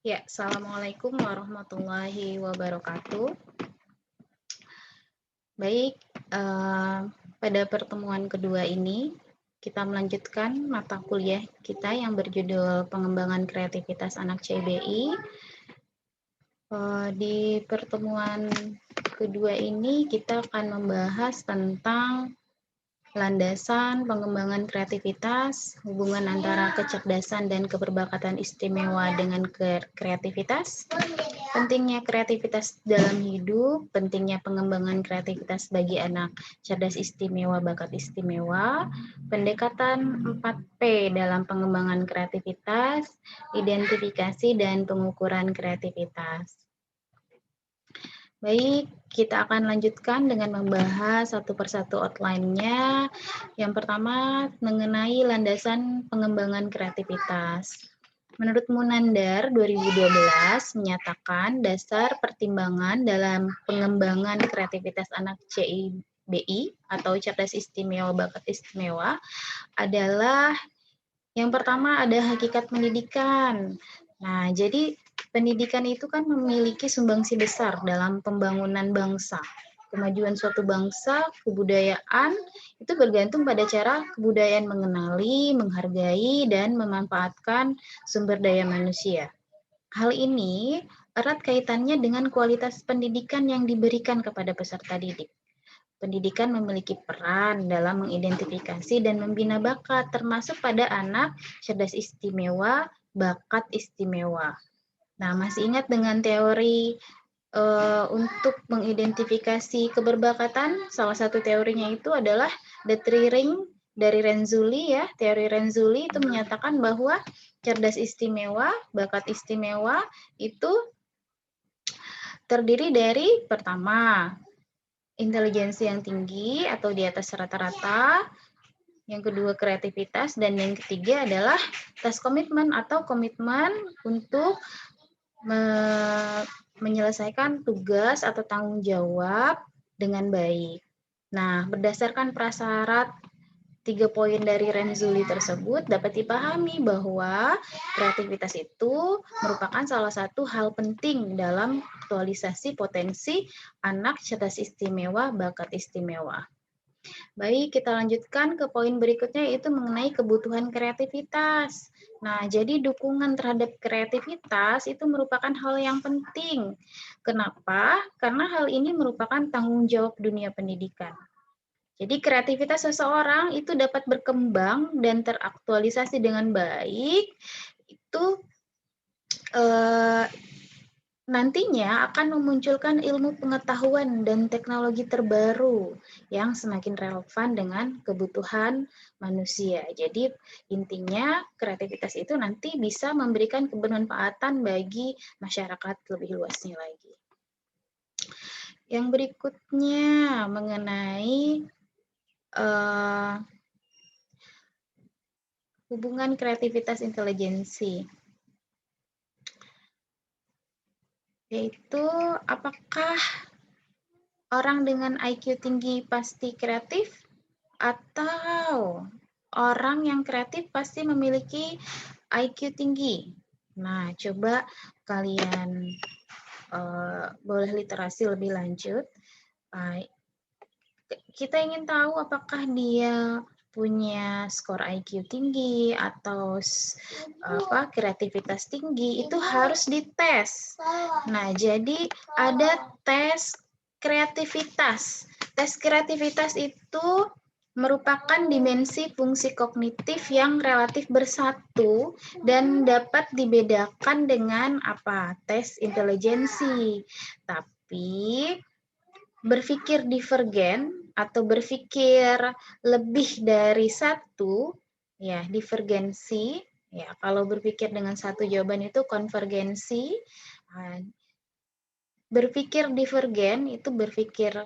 Ya, Assalamualaikum warahmatullahi wabarakatuh. Baik, pada pertemuan kedua ini kita melanjutkan mata kuliah kita yang berjudul Pengembangan Kreativitas Anak CBI. Di pertemuan kedua ini kita akan membahas tentang landasan pengembangan kreativitas, hubungan antara kecerdasan dan keberbakatan istimewa dengan kreativitas, pentingnya kreativitas dalam hidup, pentingnya pengembangan kreativitas bagi anak cerdas istimewa, bakat istimewa, pendekatan 4P dalam pengembangan kreativitas, identifikasi dan pengukuran kreativitas. Baik, kita akan lanjutkan dengan membahas satu persatu outline-nya. Yang pertama, mengenai landasan pengembangan kreativitas. Menurut Munandar 2012 menyatakan dasar pertimbangan dalam pengembangan kreativitas anak CIBI atau cerdas istimewa bakat istimewa adalah yang pertama ada hakikat pendidikan. Nah, jadi pendidikan itu kan memiliki sumbangsi besar dalam pembangunan bangsa. Kemajuan suatu bangsa, kebudayaan, itu bergantung pada cara kebudayaan mengenali, menghargai, dan memanfaatkan sumber daya manusia. Hal ini erat kaitannya dengan kualitas pendidikan yang diberikan kepada peserta didik. Pendidikan memiliki peran dalam mengidentifikasi dan membina bakat, termasuk pada anak cerdas istimewa, bakat istimewa. Nah, masih ingat dengan teori untuk mengidentifikasi keberbakatan? Salah satu teorinya itu adalah the three ring dari Renzulli ya. Teori Renzulli itu menyatakan bahwa cerdas istimewa, bakat istimewa itu terdiri dari pertama intelijensi yang tinggi atau di atas rata-rata, yang kedua kreativitas, dan yang ketiga adalah task komitmen atau komitmen untuk menyelesaikan tugas atau tanggung jawab dengan baik. Nah, berdasarkan prasyarat 3 poin dari Renzulli tersebut dapat dipahami bahwa kreativitas itu merupakan salah satu hal penting dalam aktualisasi potensi anak cerdas istimewa, bakat istimewa. Baik, kita lanjutkan ke poin berikutnya yaitu mengenai kebutuhan kreativitas. Nah, jadi dukungan terhadap kreativitas itu merupakan hal yang penting. Kenapa? Karena hal ini merupakan tanggung jawab dunia pendidikan. Jadi kreativitas seseorang itu dapat berkembang dan teraktualisasi dengan baik, itu nantinya akan memunculkan ilmu pengetahuan dan teknologi terbaru yang semakin relevan dengan kebutuhan manusia. Jadi intinya kreativitas itu nanti bisa memberikan kebermanfaatan bagi masyarakat lebih luasnya lagi. Yang berikutnya mengenai hubungan kreativitas intelijensi. Yaitu apakah orang dengan IQ tinggi pasti kreatif atau orang yang kreatif pasti memiliki IQ tinggi? Nah, coba kalian boleh literasi lebih lanjut. Kita ingin tahu apakah dia punya skor IQ tinggi atau kreativitas tinggi, itu harus dites. Nah, jadi ada tes kreativitas. Tes kreativitas itu merupakan dimensi fungsi kognitif yang relatif bersatu dan dapat dibedakan dengan apa? Tes intelijensi. Tapi berpikir divergen atau berpikir lebih dari satu, ya divergensi. Ya, kalau berpikir dengan satu jawaban itu konvergensi. Berpikir divergen itu berpikir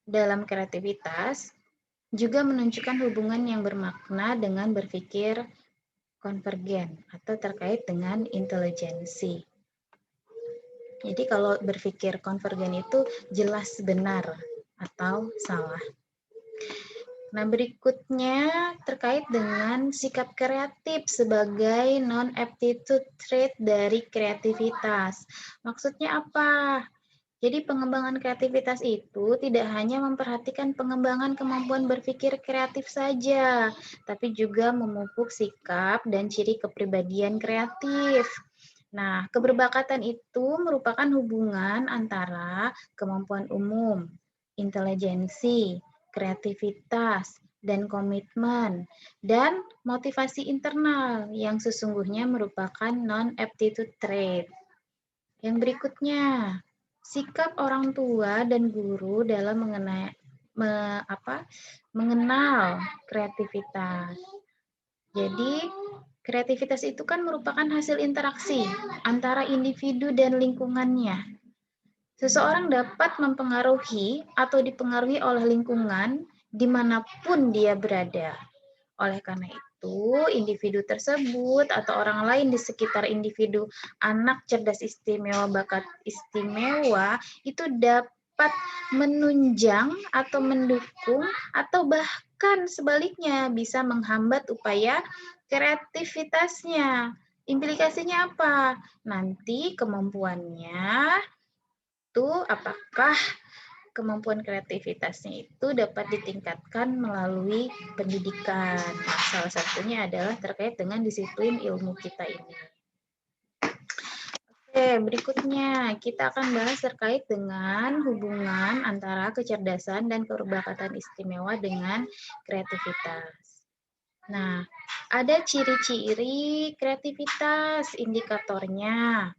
dalam kreativitas juga menunjukkan hubungan yang bermakna dengan berpikir konvergen atau terkait dengan intelijensi. Jadi kalau berpikir konvergen itu jelas benar atau salah. Nah, berikutnya terkait dengan sikap kreatif sebagai non-aptitude trait dari kreativitas. Maksudnya apa? Jadi pengembangan kreativitas itu tidak hanya memperhatikan pengembangan kemampuan berpikir kreatif saja, tapi juga memupuk sikap dan ciri kepribadian kreatif. Nah, keberbakatan itu merupakan hubungan antara kemampuan umum, intelijensi, kreativitas, dan komitmen, dan motivasi internal yang sesungguhnya merupakan non-aptitude trait. Yang berikutnya, sikap orang tua dan guru dalam mengenal kreativitas. Jadi, kreativitas itu kan merupakan hasil interaksi antara individu dan lingkungannya. Seseorang dapat mempengaruhi atau dipengaruhi oleh lingkungan dimanapun dia berada. Oleh karena itu, individu tersebut atau orang lain di sekitar individu anak cerdas istimewa, bakat istimewa, itu dapat menunjang atau mendukung atau bahkan sebaliknya bisa menghambat upaya kreativitasnya. Implikasinya apa? Nanti kemampuannya itu apakah kemampuan kreativitasnya itu dapat ditingkatkan melalui pendidikan. Nah, salah satunya adalah terkait dengan disiplin ilmu kita ini. Oke, berikutnya kita akan bahas terkait dengan hubungan antara kecerdasan dan keberbakatan istimewa dengan kreativitas. Nah, ada ciri-ciri kreativitas, indikatornya.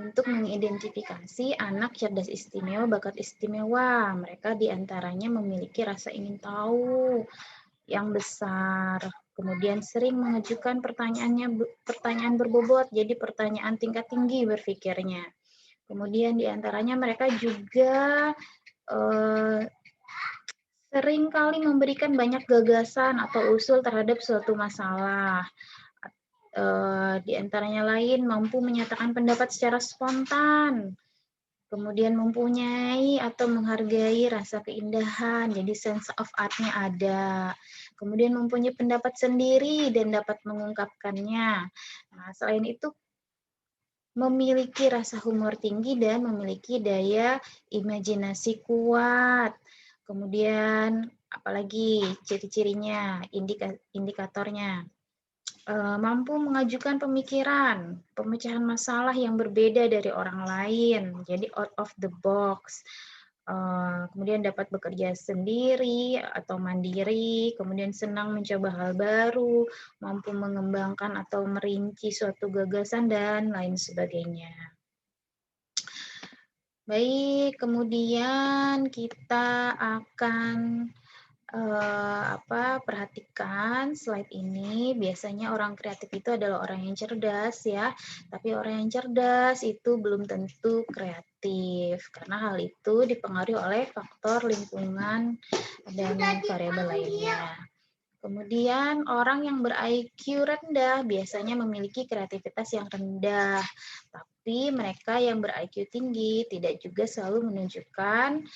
Untuk mengidentifikasi anak cerdas istimewa, bakat istimewa, mereka diantaranya memiliki rasa ingin tahu yang besar, kemudian sering mengajukan pertanyaan berbobot, jadi pertanyaan tingkat tinggi berpikirnya. Kemudian diantaranya mereka juga sering kali memberikan banyak gagasan atau usul terhadap suatu masalah. Di antaranya lain mampu menyatakan pendapat secara spontan, kemudian mempunyai atau menghargai rasa keindahan, jadi sense of art-nya ada. Kemudian mempunyai pendapat sendiri dan dapat mengungkapkannya. Nah, selain itu memiliki rasa humor tinggi dan memiliki daya imajinasi kuat. Kemudian apalagi ciri-cirinya, indikatornya. Mampu mengajukan pemikiran, pemecahan masalah yang berbeda dari orang lain, jadi out of the box. Kemudian dapat bekerja sendiri atau mandiri, kemudian senang mencoba hal baru, mampu mengembangkan atau merinci suatu gagasan, dan lain sebagainya. Baik, kemudian kita akan perhatikan slide ini. Biasanya orang kreatif itu adalah orang yang cerdas ya, tapi orang yang cerdas itu belum tentu kreatif karena hal itu dipengaruhi oleh faktor lingkungan dan variabel lainnya. Kemudian orang yang ber-IQ rendah biasanya memiliki kreativitas yang rendah, tapi mereka yang ber-IQ tinggi tidak juga selalu menunjukkan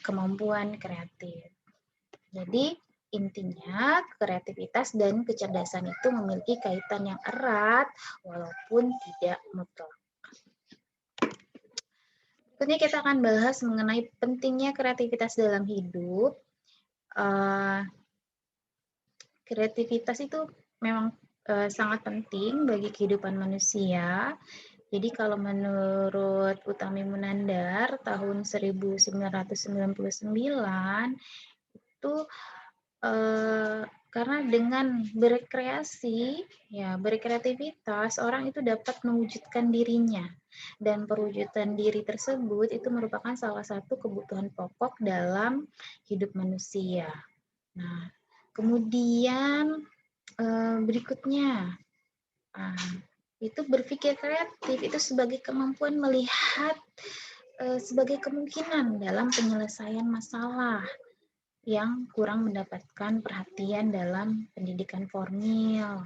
kemampuan kreatif. Jadi intinya kreativitas dan kecerdasan itu memiliki kaitan yang erat walaupun tidak mutlak. Berikutnya kita akan bahas mengenai pentingnya kreativitas dalam hidup. Kreativitas itu memang sangat penting bagi kehidupan manusia. Jadi kalau menurut Utami Munandar tahun 1999 itu karena dengan berkreasi, ya berkreativitas, orang itu dapat mewujudkan dirinya. Dan perwujudan diri tersebut itu merupakan salah satu kebutuhan pokok dalam hidup manusia. Nah, kemudian berikutnya, itu berpikir kreatif itu sebagai kemampuan melihat sebagai kemungkinan dalam penyelesaian masalah yang kurang mendapatkan perhatian dalam pendidikan formal.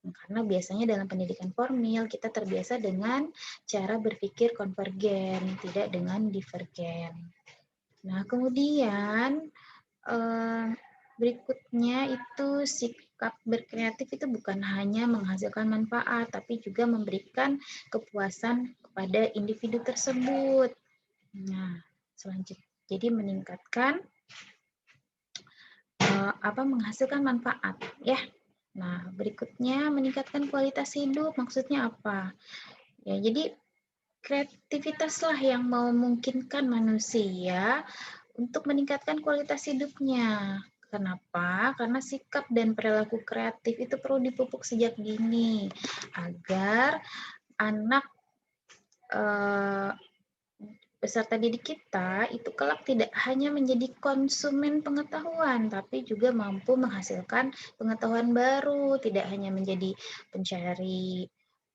Karena biasanya dalam pendidikan formal kita terbiasa dengan cara berpikir konvergen, tidak dengan divergen. Nah, kemudian eh, berikutnya itu sikap berkreatif itu bukan hanya menghasilkan manfaat, tapi juga memberikan kepuasan kepada individu tersebut. Nah, selanjutnya, jadi meningkatkan menghasilkan manfaat, ya. Nah, berikutnya meningkatkan kualitas hidup. Maksudnya apa? Ya, jadi kreativitaslah yang memungkinkan manusia untuk meningkatkan kualitas hidupnya. Kenapa? Karena sikap dan perilaku kreatif itu perlu dipupuk sejak dini agar anak eh, peserta didik kita itu kelak tidak hanya menjadi konsumen pengetahuan, tapi juga mampu menghasilkan pengetahuan baru, tidak hanya menjadi pencari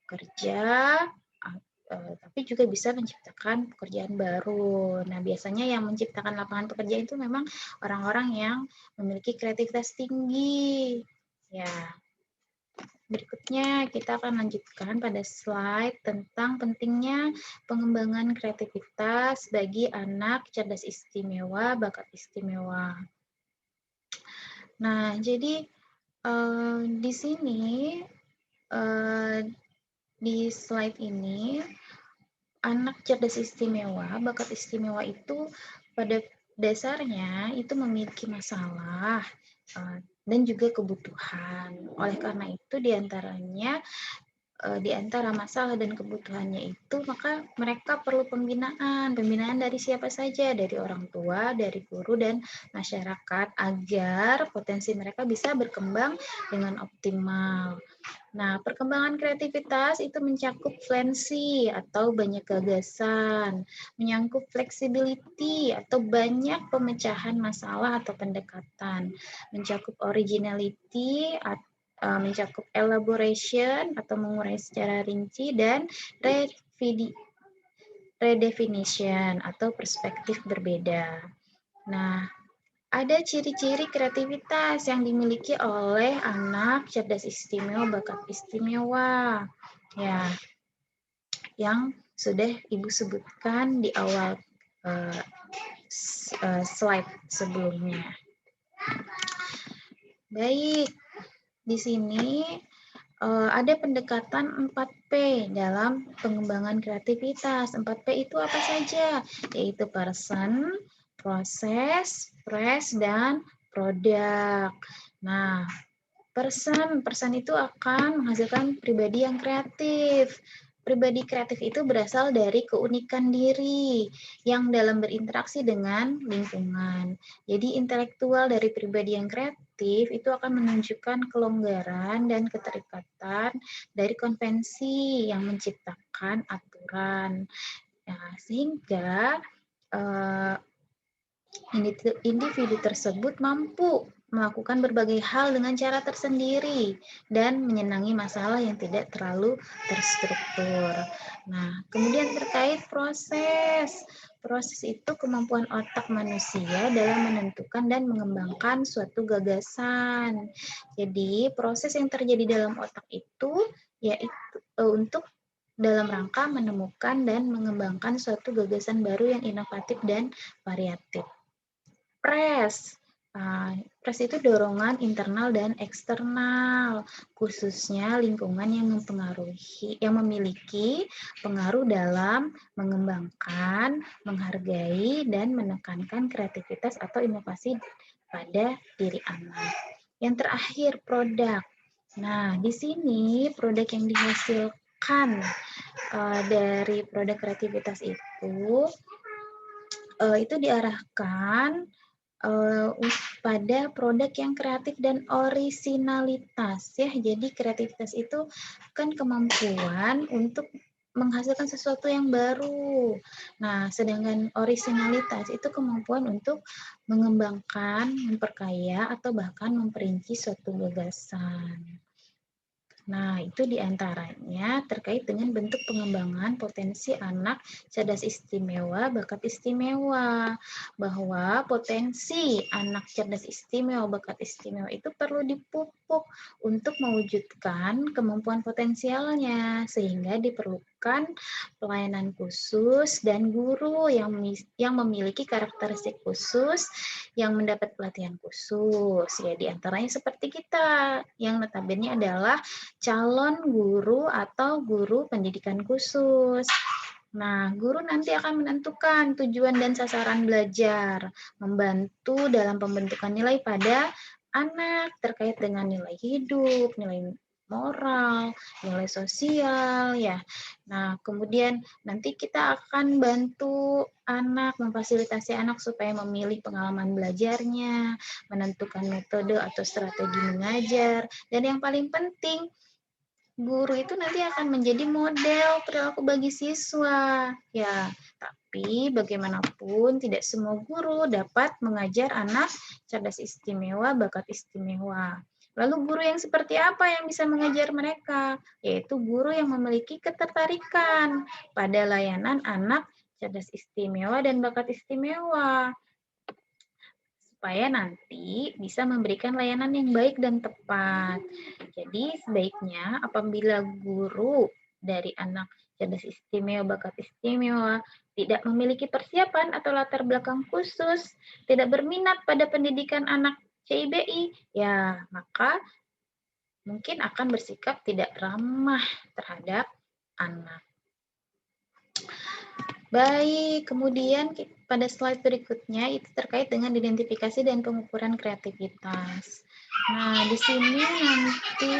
kerja, tapi juga bisa menciptakan pekerjaan baru. Nah, biasanya yang menciptakan lapangan pekerjaan itu memang orang-orang yang memiliki kreativitas tinggi. Ya, berikutnya kita akan lanjutkan pada slide tentang pentingnya pengembangan kreativitas bagi anak cerdas istimewa, bakat istimewa. Nah, jadi di sini di slide ini anak cerdas istimewa, bakat istimewa itu pada dasarnya itu memiliki masalah dan juga kebutuhan. Oleh karena itu diantaranya di antara masalah dan kebutuhannya itu, maka mereka perlu pembinaan. Pembinaan dari siapa saja, dari orang tua, dari guru, dan masyarakat, agar potensi mereka bisa berkembang dengan optimal. Nah, perkembangan kreativitas itu mencakup fluency atau banyak gagasan, menyangkut flexibility atau banyak pemecahan masalah atau pendekatan, mencakup originality mencakup elaboration atau mengurai secara rinci, dan redefinition atau perspektif berbeda. Nah, ada ciri-ciri kreativitas yang dimiliki oleh anak cerdas istimewa, bakat istimewa. Ya, yang sudah Ibu sebutkan di awal slide sebelumnya. Baik, di sini ada pendekatan 4P dalam pengembangan kreativitas. 4P itu apa saja? Yaitu person, proses, press, dan produk. Nah, person itu akan menghasilkan pribadi yang kreatif. Pribadi kreatif itu berasal dari keunikan diri yang dalam berinteraksi dengan lingkungan. Jadi intelektual dari pribadi yang kreatif itu akan menunjukkan kelonggaran dan keterikatan dari konvensi yang menciptakan aturan. Nah, sehingga individu tersebut mampu melakukan berbagai hal dengan cara tersendiri dan menyenangi masalah yang tidak terlalu terstruktur. Nah, kemudian terkait proses. Proses itu kemampuan otak manusia dalam menentukan dan mengembangkan suatu gagasan. Jadi, proses yang terjadi dalam otak itu yaitu untuk dalam rangka menemukan dan mengembangkan suatu gagasan baru yang inovatif dan variatif. Press. Press itu dorongan internal dan eksternal, khususnya lingkungan yang memiliki pengaruh dalam mengembangkan, menghargai, dan menekankan kreativitas atau inovasi pada diri anak. Yang terakhir, produk. Nah, di sini produk yang dihasilkan dari produk kreativitas itu diarahkan pada produk yang kreatif dan orisinalitas ya. Jadi kreativitas itu kan kemampuan untuk menghasilkan sesuatu yang baru. Nah, sedangkan orisinalitas itu kemampuan untuk mengembangkan, memperkaya, atau bahkan memperinci suatu gagasan. Nah, itu diantaranya terkait dengan bentuk pengembangan potensi anak cerdas istimewa, bakat istimewa. Bahwa potensi anak cerdas istimewa, bakat istimewa itu perlu dipupuk untuk mewujudkan kemampuan potensialnya, sehingga diperlukan menyediakan pelayanan khusus dan guru yang memiliki karakteristik khusus yang mendapat pelatihan khusus. Ya, di antaranya seperti kita yang notabene adalah calon guru atau guru pendidikan khusus. Nah, guru nanti akan menentukan tujuan dan sasaran belajar, membantu dalam pembentukan nilai pada anak terkait dengan nilai hidup, nilai moral, nilai sosial, ya. Nah, kemudian nanti kita akan bantu anak, memfasilitasi anak supaya memilih pengalaman belajarnya, menentukan metode atau strategi mengajar, dan yang paling penting, guru itu nanti akan menjadi model perilaku bagi siswa. Ya, tapi bagaimanapun tidak semua guru dapat mengajar anak cerdas istimewa, bakat istimewa. Lalu guru yang seperti apa yang bisa mengajar mereka? Yaitu guru yang memiliki ketertarikan pada layanan anak cerdas istimewa dan bakat istimewa, supaya nanti bisa memberikan layanan yang baik dan tepat. Jadi sebaiknya apabila guru dari anak cerdas istimewa, bakat istimewa tidak memiliki persiapan atau latar belakang khusus, tidak berminat pada pendidikan anak CIBI, ya maka mungkin akan bersikap tidak ramah terhadap anak. Baik, kemudian pada slide berikutnya itu terkait dengan identifikasi dan pengukuran kreativitas. Nah, di sini nanti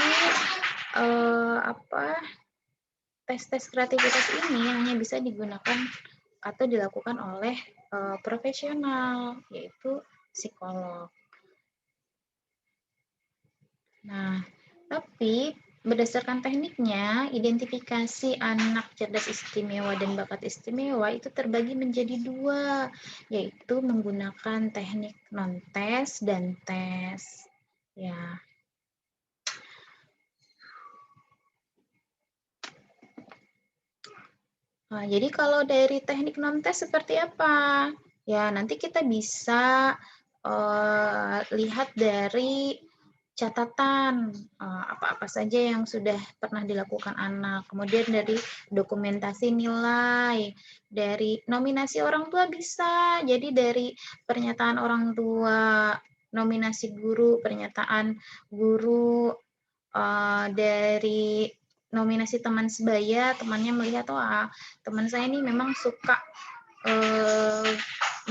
tes-tes kreativitas ini hanya bisa digunakan atau dilakukan oleh profesional, yaitu psikolog. Nah, tapi berdasarkan tekniknya, identifikasi anak cerdas istimewa dan bakat istimewa itu terbagi menjadi dua, yaitu menggunakan teknik non-tes dan tes. Ya. Nah, jadi kalau dari teknik non-tes seperti apa? Ya, nanti kita bisa lihat dari catatan apa-apa saja yang sudah pernah dilakukan anak, kemudian dari dokumentasi nilai, dari nominasi orang tua bisa, jadi dari pernyataan orang tua, nominasi guru, pernyataan guru, dari nominasi teman sebaya, temannya melihat, wah teman saya ini memang suka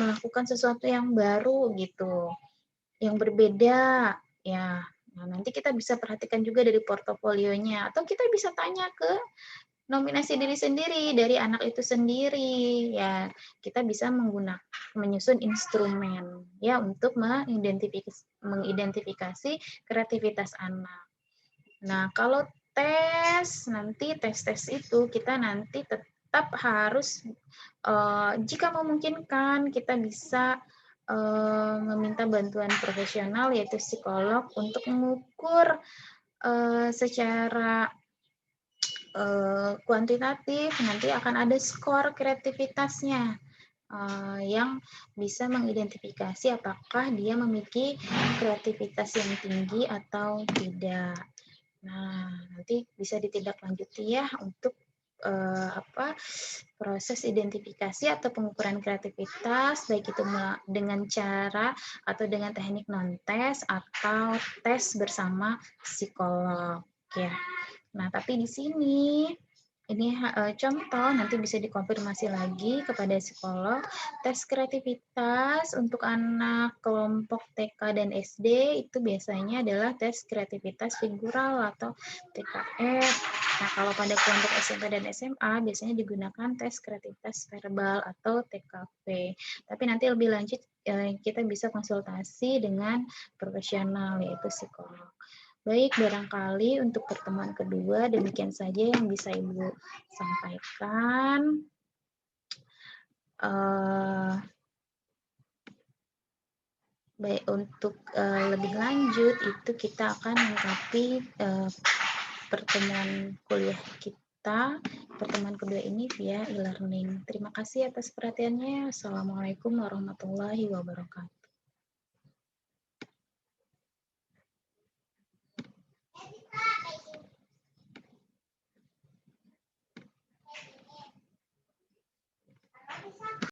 melakukan sesuatu yang baru gitu, yang berbeda, ya. Nah, nanti kita bisa perhatikan juga dari portofolionya, atau kita bisa tanya ke nominasi diri sendiri dari anak itu sendiri, ya. Kita bisa menyusun instrumen ya untuk mengidentifikasi kreativitas anak. Nah, kalau nanti tes-tes itu kita nanti tetap harus jika memungkinkan kita bisa meminta bantuan profesional yaitu psikolog untuk mengukur secara kuantitatif, nanti akan ada skor kreativitasnya yang bisa mengidentifikasi apakah dia memiliki kreativitas yang tinggi atau tidak. Nah, nanti bisa ditindaklanjuti ya untuk proses identifikasi atau pengukuran kreativitas, baik itu dengan cara atau dengan teknik non-tes atau tes bersama psikolog. Ya. Nah, tapi di sini ini contoh, nanti bisa dikonfirmasi lagi kepada psikolog. Tes kreativitas untuk anak kelompok TK dan SD itu biasanya adalah tes kreativitas figural atau TKF. Nah, kalau pada kelompok SMP dan SMA biasanya digunakan tes kreativitas verbal atau TKV. Tapi nanti lebih lanjut kita bisa konsultasi dengan profesional yaitu psikolog. Baik, barangkali untuk pertemuan kedua demikian saja yang bisa Ibu sampaikan. Baik, untuk lebih lanjut itu kita akan mengkaji pertemuan kuliah kita, pertemuan kedua ini via e-learning. Terima kasih atas perhatiannya. Assalamualaikum warahmatullahi wabarakatuh.